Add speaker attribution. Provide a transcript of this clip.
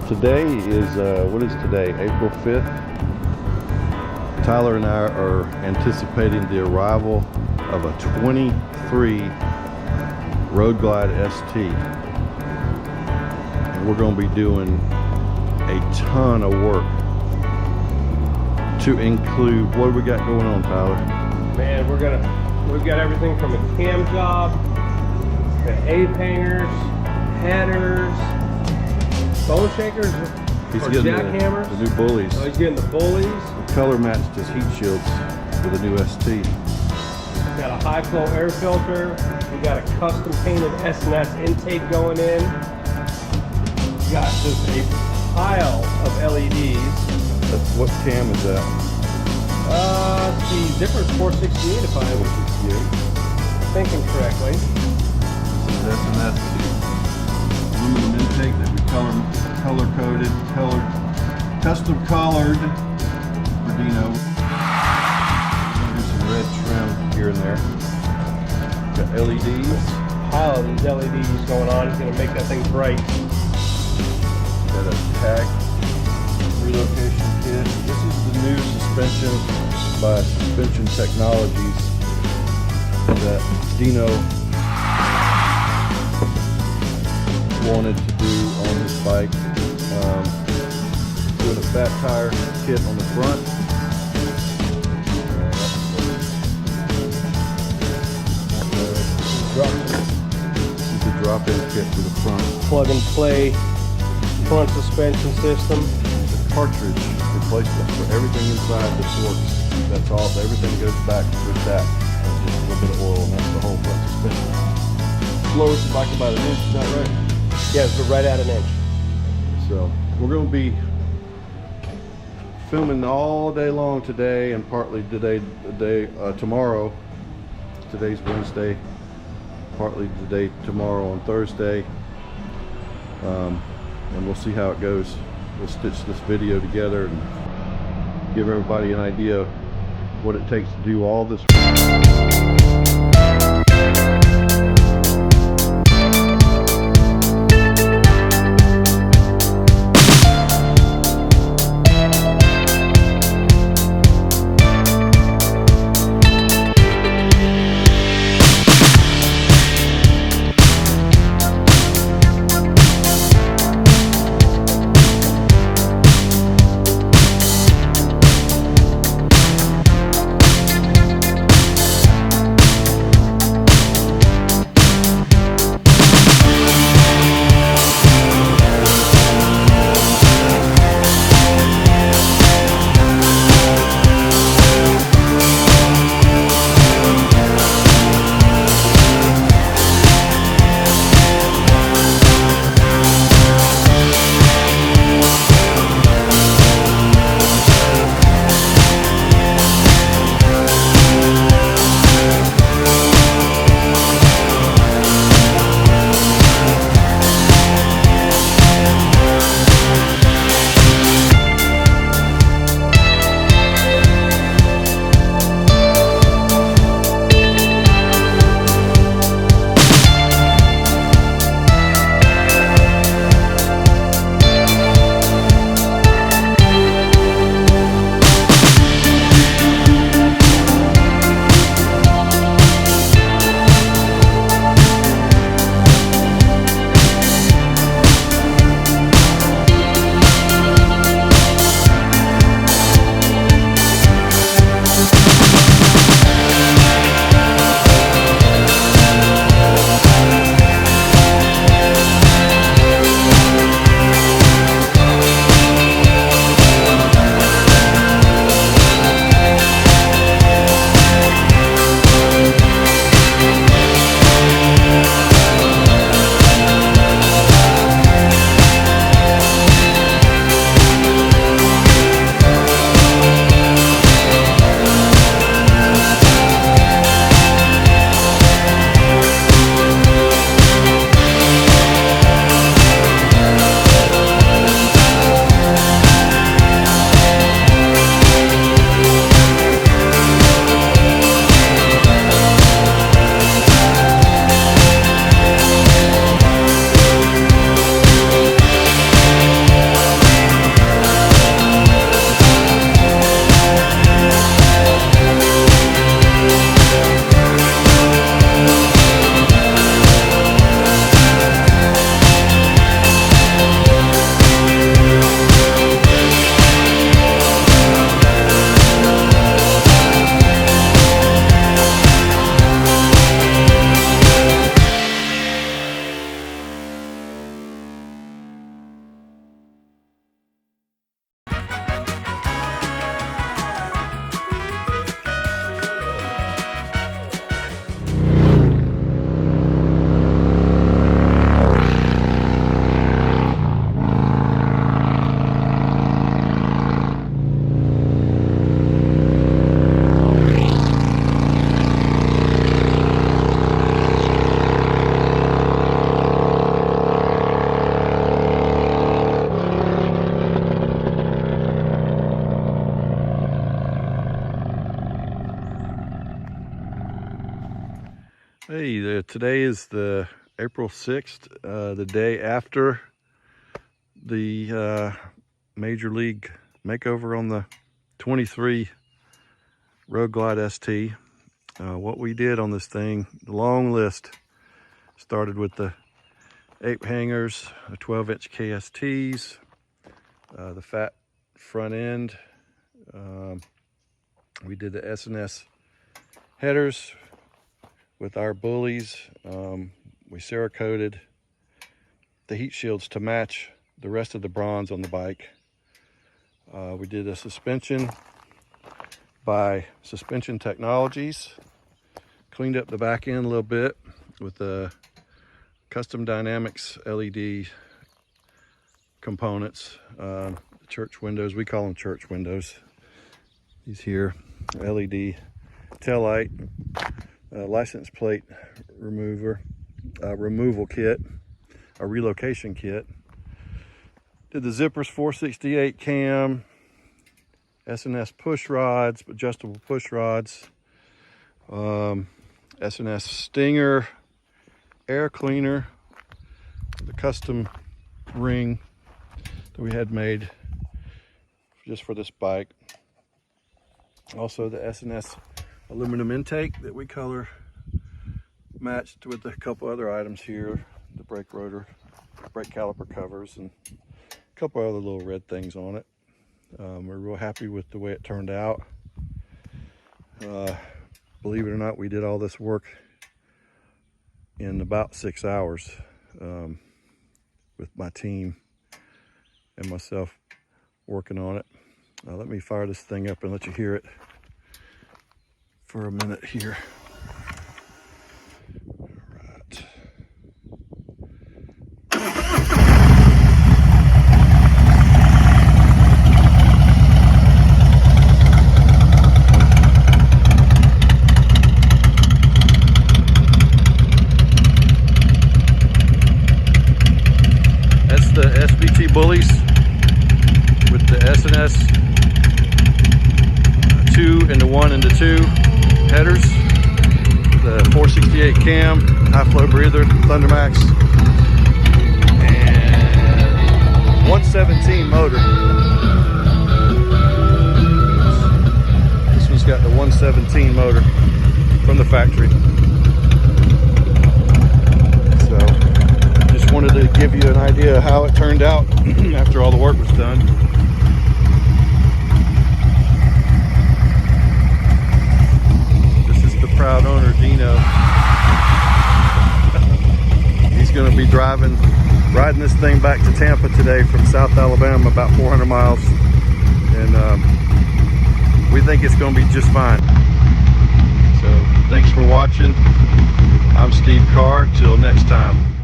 Speaker 1: Today is, what is today? April 5th. Tyler and I are anticipating the arrival of a 23 Road Glide ST. And we're going to be doing a ton of work to include, what do we got going on, Tyler?
Speaker 2: Man, we've got everything from a cam job, to A hangers, headers, bone shakers,
Speaker 1: He's
Speaker 2: or
Speaker 1: getting
Speaker 2: jackhammers.
Speaker 1: the new bullies.
Speaker 2: So he's getting the bullies.
Speaker 1: The color matched his heat shields for the new ST.
Speaker 2: Got a high flow air filter. We got a custom painted S&S intake going in. We got just a pile of LEDs.
Speaker 1: What cam is that?
Speaker 2: The Difference 468 if I'm thinking correctly.
Speaker 1: This is S&S aluminum intake that we color coded, custom colored for Dino. Do some red trim here and there. Got LEDs.
Speaker 2: Pile of these LEDs going on. He's gonna make that thing bright.
Speaker 1: Got a tag relocation kit. This is the new suspension by Suspension Technologies that Dino wanted to do on his bike. Doing a fat tire kit on the front. This is the drop-in kit for the front.
Speaker 2: Plug and play front suspension system.
Speaker 1: The cartridge replacement for everything inside this works. That's all. Everything goes back with that. And just a little bit of oil, and that's the whole front suspension. Lowers the bike about an inch. Is that right?
Speaker 2: Yes, but right at an inch.
Speaker 1: So we're going to be filming all day long today, and partly tomorrow. Today's Wednesday. Partly today, tomorrow on Thursday. And we'll see how it goes. We'll stitch this video together and give everybody an idea of what it takes to do all this. Hey, today is the April 6th, the day after the Major League makeover on the 23 Road Glide ST. What we did on this thing, the long list, started with the 8 hangers, the 12-inch KSTs, the fat front end. We did the S&S headers with our bullies. We Cerakoted the heat shields to match the rest of the bronze on the bike. We did a suspension by Suspension Technologies. Cleaned up the back end a little bit with the Custom Dynamics LED components. The church windows, we call them church windows. These here, LED taillight, license plate removal kit, a relocation kit. Did the zippers 468 cam, S&S push rods, adjustable push rods, S&S Stinger air cleaner, the custom ring that we had made just for this bike. Also the S&S aluminum intake that we color matched with a couple other items here, the brake rotor, brake caliper covers, and a couple other little red things on it. We're real happy with the way it turned out. Believe it or not, we did all this work in about 6 hours with my team and myself working on it. Let me fire this thing up and let you hear it for a minute here. All right. That's the SBT bullies with the S&S 2 and the 1 and the 2 headers, the 468 cam, high flow breather, ThunderMax, and 117 motor. This one's got the 117 motor from the factory. So just wanted to give you an idea of how it turned out after all the work was done. Proud owner Dino. He's going to be riding this thing back to Tampa today from South Alabama, about 400 miles, and we think it's going to be just fine. So thanks for watching. I'm Steve Carr. Till next time.